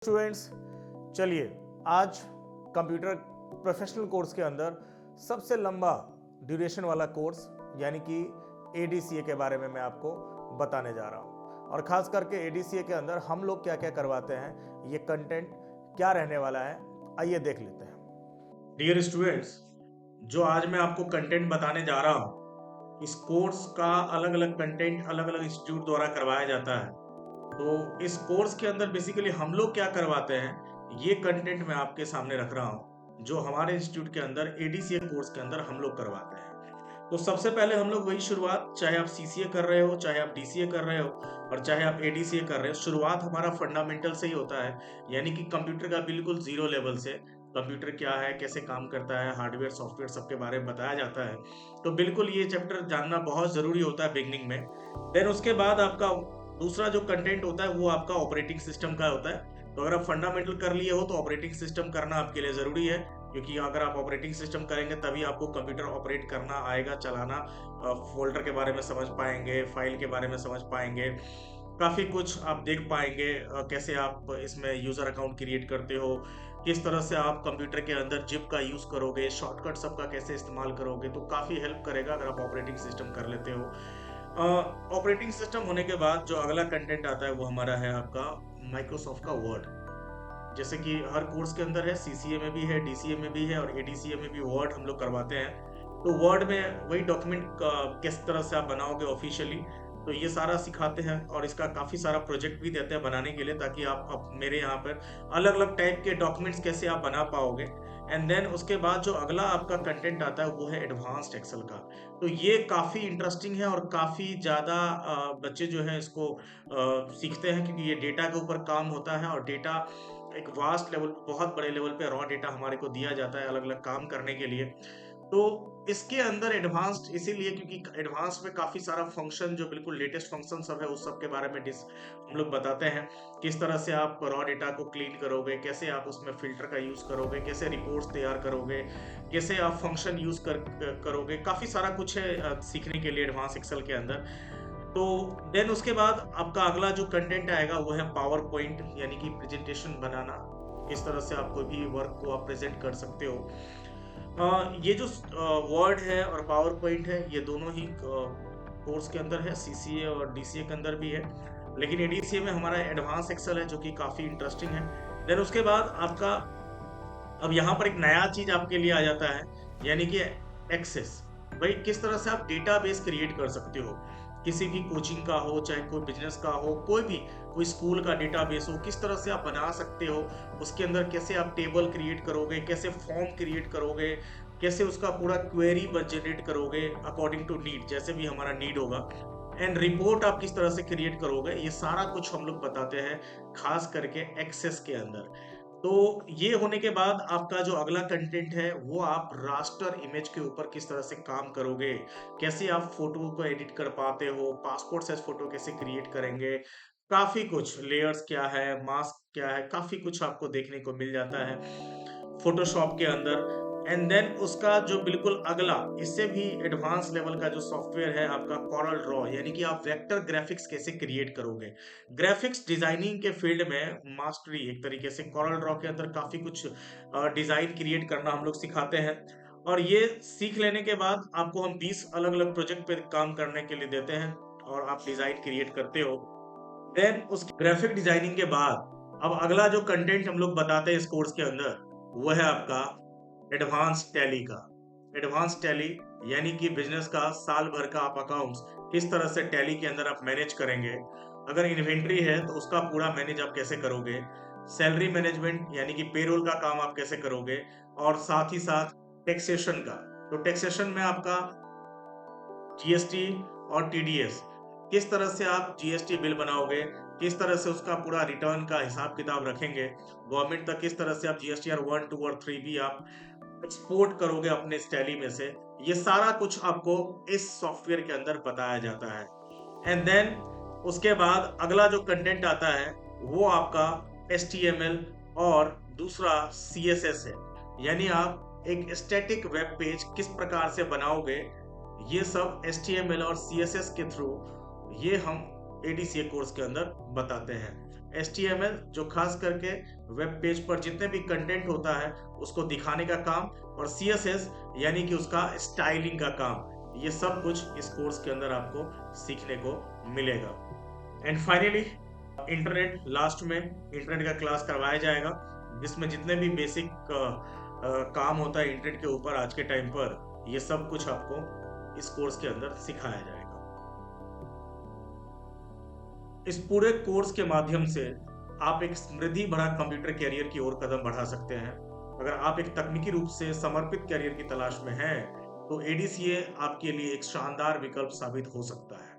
Students, चलिए आज computer professional course के अंदर सबसे लंबा ड्यूरेशन वाला कोर्स यानी कि ADCA के बारे में मैं आपको बताने जा रहा हूँ। और ख़ास करके ADCA के अंदर हम लोग क्या क्या करवाते हैं, ये कंटेंट क्या रहने वाला है, आइए देख लेते हैं। डियर स्टूडेंट्स, जो आज मैं आपको कंटेंट बताने जा रहा हूँ, इस कोर्स का अलग अलग कंटेंट अलग अलग इंस्टीट्यूट द्वारा करवाया जाता है। तो इस कोर्स के अंदर बेसिकली हम लोग क्या करवाते हैं, ये कंटेंट मैं आपके सामने रख रहा हूँ जो हमारे इंस्टीट्यूट के अंदर ADCA कोर्स के अंदर हम लोग करवाते हैं। तो सबसे पहले हम लोग वही शुरुआत, चाहे आप CCA कर रहे हो, चाहे आप DCA कर रहे हो और चाहे आप ADCA कर रहे हो, शुरुआत हमारा फंडामेंटल से ही होता है, यानी कि कंप्यूटर का बिल्कुल जीरो लेवल से। कंप्यूटर क्या है, कैसे काम करता है, हार्डवेयर सॉफ्टवेयर सबके बारे में बताया जाता है। तो बिल्कुल ये चैप्टर जानना बहुत जरूरी होता है बिगनिंग में। देन उसके बाद आपका दूसरा जो कंटेंट होता है वो आपका ऑपरेटिंग सिस्टम का होता है। तो अगर आप फंडामेंटल कर लिए हो तो ऑपरेटिंग सिस्टम करना आपके लिए जरूरी है, क्योंकि अगर आप ऑपरेटिंग सिस्टम करेंगे तभी आपको कंप्यूटर ऑपरेट करना आएगा, चलाना, फोल्डर के बारे में समझ पाएंगे, फाइल के बारे में समझ पाएंगे, काफी कुछ आप देख पाएंगे। कैसे आप इसमें यूजर अकाउंट क्रिएट करते हो, किस तरह से आप कंप्यूटर के अंदर जिप का यूज करोगे, शॉर्टकट सबका कैसे इस्तेमाल करोगे, तो काफी हेल्प करेगा अगर आप ऑपरेटिंग सिस्टम कर लेते हो। ऑपरेटिंग सिस्टम होने के बाद जो अगला कंटेंट आता है वो हमारा है आपका माइक्रोसॉफ्ट का वर्ड। जैसे कि हर कोर्स के अंदर है, CCA में भी है, DCA में भी है और ADCA में भी वर्ड हम लोग करवाते हैं। तो वर्ड में वही डॉक्यूमेंट किस तरह से आप बनाओगे ऑफिशियली, तो ये सारा सिखाते हैं और इसका काफी सारा प्रोजेक्ट भी देते हैं बनाने के लिए, ताकि आप मेरे यहाँ पर अलग अलग टाइप के डॉक्यूमेंट्स कैसे आप बना पाओगे। एंड देन उसके बाद जो अगला आपका कंटेंट आता है वो है एडवांस्ड एक्सेल का। तो ये काफी इंटरेस्टिंग है और काफी ज्यादा बच्चे जो है इसको सीखते हैं, क्योंकि ये डेटा के ऊपर काम होता है और डेटा एक वास्ट लेवल, बहुत बड़े लेवल पे रॉ डेटा हमारे को दिया जाता है अलग अलग काम करने के लिए। तो इसके अंदर एडवांस्ड इसीलिए क्योंकि एडवांस में काफी सारा फंक्शन, जो बिल्कुल लेटेस्ट फंक्शन सब है उस सब के बारे में हम लोग बताते हैं। किस तरह से आप रॉ डेटा को क्लीन करोगे, कैसे आप उसमें फिल्टर का यूज करोगे, कैसे रिपोर्ट्स तैयार करोगे, कैसे आप फंक्शन यूज करोगे, काफी सारा कुछ है सीखने के लिए एडवांस एक्सेल के अंदर। तो देन उसके बाद आपका अगला जो कंटेंट आएगा वो है पावर पॉइंट, यानी कि प्रेजेंटेशन बनाना, किस तरह से आप कोई भी वर्क को आप प्रेजेंट कर सकते हो। ये जो वर्ड है और पावर पॉइंट है, ये दोनों ही कोर्स के अंदर है, CCA और DCA के अंदर भी है, लेकिन ADCA में हमारा एडवांस एक्सेल है जो कि काफी इंटरेस्टिंग है। देन उसके बाद आपका अब यहाँ पर एक नया चीज आपके लिए आ जाता है, यानी कि एक्सेस। भाई किस तरह से आप डेटाबेस क्रिएट कर सकते हो, किसी भी कोचिंग का हो, चाहे कोई बिजनेस का हो, कोई स्कूल का डेटाबेस हो, किस तरह से आप बना सकते हो, उसके अंदर कैसे आप टेबल क्रिएट करोगे, कैसे फॉर्म क्रिएट करोगे, कैसे उसका पूरा क्वेरी जनरेट करोगे अकॉर्डिंग टू नीड, जैसे भी हमारा नीड होगा, एंड रिपोर्ट आप किस तरह से क्रिएट करोगे, ये सारा कुछ हम लोग बताते हैं खास करके एक्सेस के अंदर। तो ये होने के बाद आपका जो अगला कंटेंट है वो आप रास्टर इमेज के ऊपर किस तरह से काम करोगे, कैसे आप फोटो को एडिट कर पाते हो, पासपोर्ट साइज फोटो कैसे क्रिएट करेंगे, काफी कुछ, लेयर्स क्या है, मास्क क्या है, काफी कुछ आपको देखने को मिल जाता है फोटोशॉप के अंदर। एंड देन उसका जो बिल्कुल अगला, इससे भी एडवांस लेवल का जो सॉफ्टवेयर है आपका कॉरल ड्रॉ, यानी कि आप वेक्टर ग्राफिक्स कैसे क्रिएट करोगे। ग्राफिक्स डिजाइनिंग के फील्ड में मास्टरी एक तरीके से, कॉरल ड्रॉ के अंदर काफी कुछ डिजाइन क्रिएट करना हम लोग सिखाते हैं। और ये सीख लेने के बाद आपको हम 20 अलग अलग प्रोजेक्ट पे काम करने के लिए देते हैं और आप डिजाइन क्रिएट करते हो। देन उसकी ग्राफिक डिजाइनिंग के बाद अब अगला जो कंटेंट हम लोग बताते हैं इस कोर्स के अंदर वो है आपका एडवांस टैली का। एडवांस टैली यानी कि बिजनेस का साल भर का आप अकाउंट्स किस तरह से टैली के अंदर आप मैनेज करेंगे, अगर इन्वेंट्री है तो उसका पूरा मैनेज आप कैसे करोगे, सैलरी मैनेजमेंट यानी कि पेरोल का काम आप कैसे करोगे, और साथ ही साथ टैक्सेशन का। तो टैक्सेशन में आपका GST और TDS, किस तरह से आप GST बिल बनाओगे, किस तरह से उसका पूरा रिटर्न का हिसाब किताब रखेंगे, गवर्नमेंट तक किस तरह से आप GSTR 1, 2 और 3 भी आप एक्सपोर्ट करोगे अपने टैली में से, ये सारा कुछ आपको इस सॉफ्टवेयर के अंदर बताया जाता है। एंड देन उसके बाद अगला जो कंटेंट आता है वो आपका HTML और दूसरा CSS है, यानी आप एक स्टैटिक वेब पेज किस प्रकार से बनाओगे, ये सब HTML और CSS के थ्रू ये हम ADCA कोर्स के अंदर बताते हैं। HTML जो खास करके वेब पेज पर जितने भी कंटेंट होता है उसको दिखाने का काम, और CSS यानी कि उसका स्टाइलिंग का काम। ये सब कुछ इस कोर्स के अंदर आपको सीखने को मिलेगा। एंड फाइनली इंटरनेट, लास्ट में इंटरनेट का क्लास करवाया जाएगा जिसमें जितने भी बेसिक काम होता है इंटरनेट के ऊपर आज के टाइम पर, ये सब कुछ आपको इस कोर्स के अंदर सिखाया जाएगा। इस पूरे कोर्स के माध्यम से आप एक समृद्धि भरा कंप्यूटर कैरियर की ओर कदम बढ़ा सकते हैं। अगर आप एक तकनीकी रूप से समर्पित कैरियर की तलाश में हैं, तो ADCA आपके लिए एक शानदार विकल्प साबित हो सकता है।